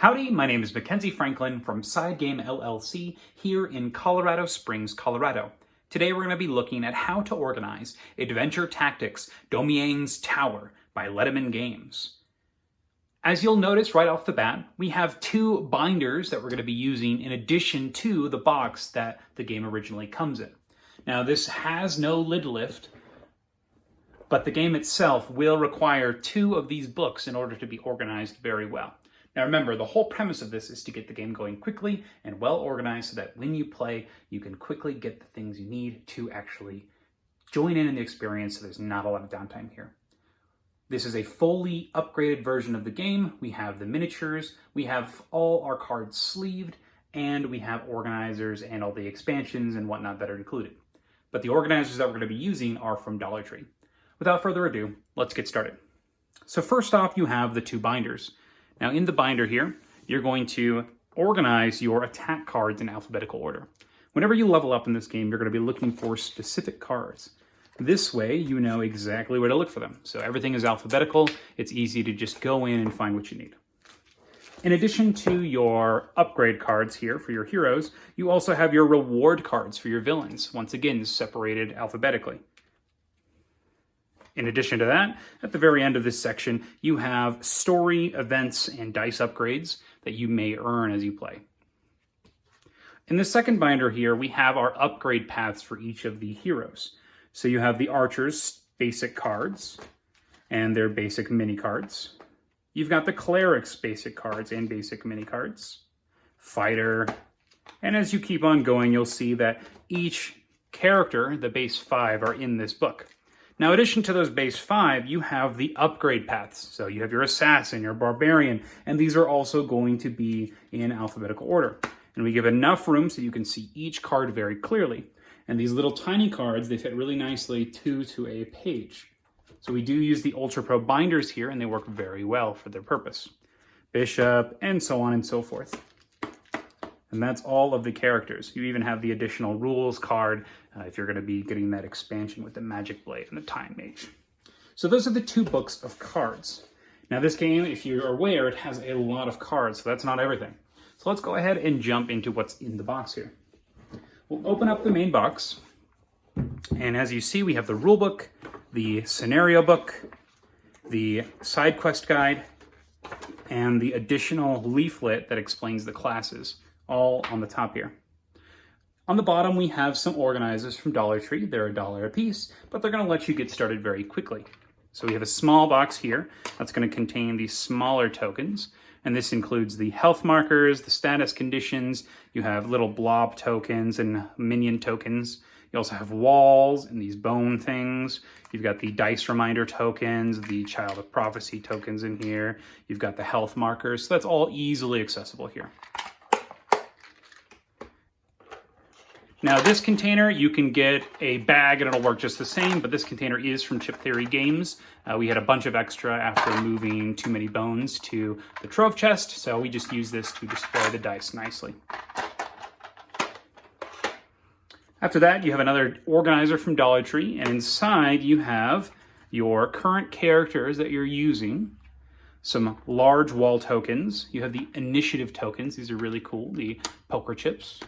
Howdy, my name is Mackenzie Franklin from SideGame LLC here in Colorado Springs, Colorado. Today we're going to be looking at how to organize Adventure Tactics Domianne's Tower by Letterman Games. As you'll notice right off the bat, we have two binders that we're going to be using in addition to the box that the game originally comes in. Now this has no lid lift, but the game itself will require two of these books in order to be organized very well. Now remember, the whole premise of this is to get the game going quickly and well organized so that when you play, you can quickly get the things you need to actually join in the experience so there's not a lot of downtime here. This is a fully upgraded version of the game. We have the miniatures, we have all our cards sleeved, and we have organizers and all the expansions and whatnot that are included. But the organizers that we're going to be using are from Dollar Tree. Without further ado, let's get started. So first off, you have the two binders. Now in the binder here, you're going to organize your attack cards in alphabetical order. Whenever you level up in this game, you're going to be looking for specific cards. This way, you know exactly where to look for them. So everything is alphabetical. It's easy to just go in and find what you need. In addition to your upgrade cards here for your heroes, you also have your reward cards for your villains, once again separated alphabetically. In addition to that, at the very end of this section, you have story, events, and dice upgrades that you may earn as you play. In the second binder here, we have our upgrade paths for each of the heroes. So you have the archers' basic cards and their basic mini cards. You've got the cleric's basic cards and basic mini cards, fighter, and as you keep on going, you'll see that each character, the base 5, are in this book. Now, in addition to those base 5, you have the upgrade paths. So you have your assassin, your barbarian, and these are also going to be in alphabetical order. And we give enough room so you can see each card very clearly. And these little tiny cards, they fit really nicely to a page. So we do use the Ultra Pro binders here, and they work very well for their purpose. Bishop, and so on and so forth. And that's all of the characters. You even have the additional rules card if you're going to be getting that expansion with the Magic Blade and the Time Mage. So those are the two books of cards. Now this game, if you're aware, it has a lot of cards, so that's not everything. So let's go ahead and jump into what's in the box here. We'll open up the main box, and as you see, we have the rule book, the scenario book, the side quest guide, and the additional leaflet that explains the classes, all on the top here. On the bottom, we have some organizers from Dollar Tree. They're $1 a piece, but they're going to let you get started very quickly. So we have a small box here that's going to contain these smaller tokens, and this includes the health markers, the status conditions. You have little blob tokens and minion tokens. You also have walls and these bone things. You've got the dice reminder tokens, the child of prophecy tokens in here. You've got the health markers. So that's all easily accessible here. Now this container, you can get a bag and it'll work just the same, but this container is from Chip Theory Games. We had a bunch of extra after moving too many bones to the trove chest, so we just use this to display the dice nicely. After that, you have another organizer from Dollar Tree, and inside you have your current characters that you're using, some large wall tokens. You have the initiative tokens. These are really cool, the poker chips.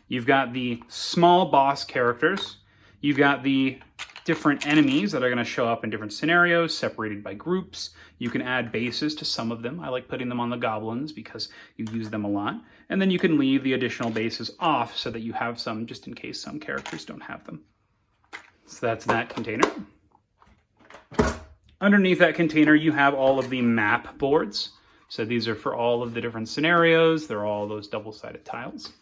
You've got the small boss characters. You've got the different enemies that are going to show up in different scenarios, separated by groups. You can add bases to some of them. I like putting them on the goblins because you use them a lot. And then you can leave the additional bases off so that you have some just in case some characters don't have them. So that's that container. Underneath that container, you have all of the map boards. So these are for all of the different scenarios. They're all those double-sided tiles.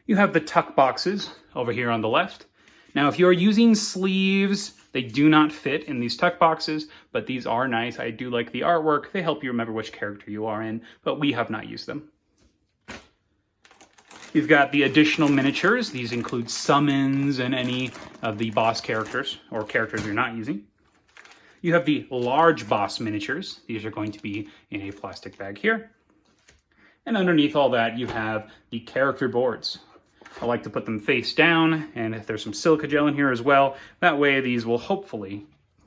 You have the tuck boxes over here on the left. Now, if you're using sleeves, they do not fit in these tuck boxes, but these are nice. I do like the artwork. They help you remember which character you are in, but we have not used them. You've got the additional miniatures. These include summons and any of the boss characters or characters you're not using. You have the large boss miniatures. These are going to be in a plastic bag here. And underneath all that, you have the character boards. I like to put them face down, and if there's some silica gel in here as well, that way these will hopefully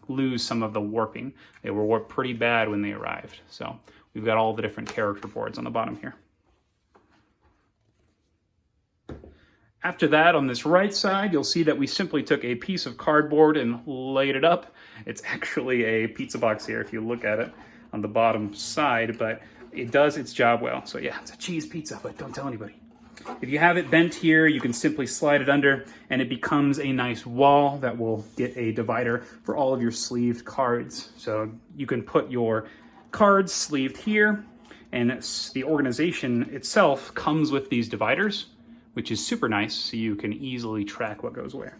lose some of the warping. They were warped pretty bad when they arrived. So we've got all the different character boards on the bottom here. After that, on this right side, you'll see that we simply took a piece of cardboard and laid it up. It's actually a pizza box here if you look at it on the bottom side, but it does its job well. So yeah, it's a cheese pizza, but don't tell anybody. If you have it bent here, you can simply slide it under and it becomes a nice wall that will get a divider for all of your sleeved cards. So you can put your cards sleeved here, and the organization itself comes with these dividers, which is super nice, so you can easily track what goes where.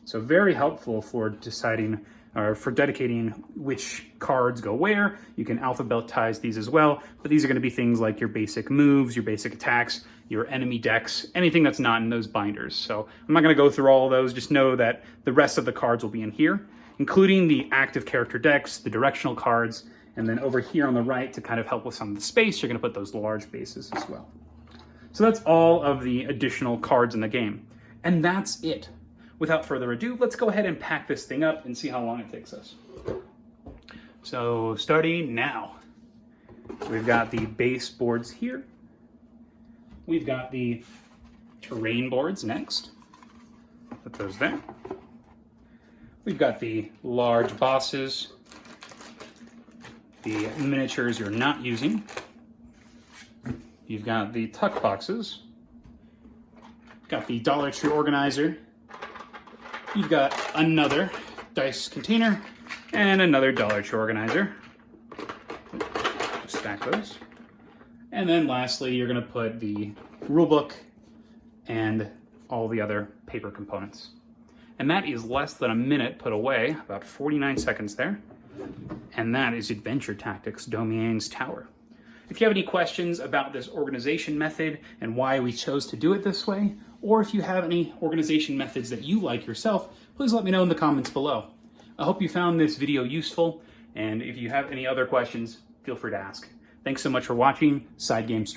So very helpful for deciding or for dedicating which cards go where. You can alphabetize these as well, but these are going to be things like your basic moves, your basic attacks, your enemy decks, anything that's not in those binders. So I'm not going to go through all of those, just know that the rest of the cards will be in here, including the active character decks, the directional cards, and then over here on the right to kind of help with some of the space, you're going to put those large bases as well. So that's all of the additional cards in the game. And that's it. Without further ado, let's go ahead and pack this thing up and see how long it takes us. So starting now. So we've got the base boards here. We've got the terrain boards next. Put those there. We've got the large bosses, the miniatures you're not using. You've got the tuck boxes. Got the Dollar Tree organizer. You've got another dice container and another Dollar Tree organizer. Just stack those. And then lastly, you're going to put the rulebook and all the other paper components. And that is less than a minute put away, about 49 seconds there. And that is Adventure Tactics Domianne's Tower. If you have any questions about this organization method and why we chose to do it this way, or if you have any organization methods that you like yourself, please let me know in the comments below. I hope you found this video useful, and if you have any other questions, feel free to ask. Thanks so much for watching. SideGame Strong.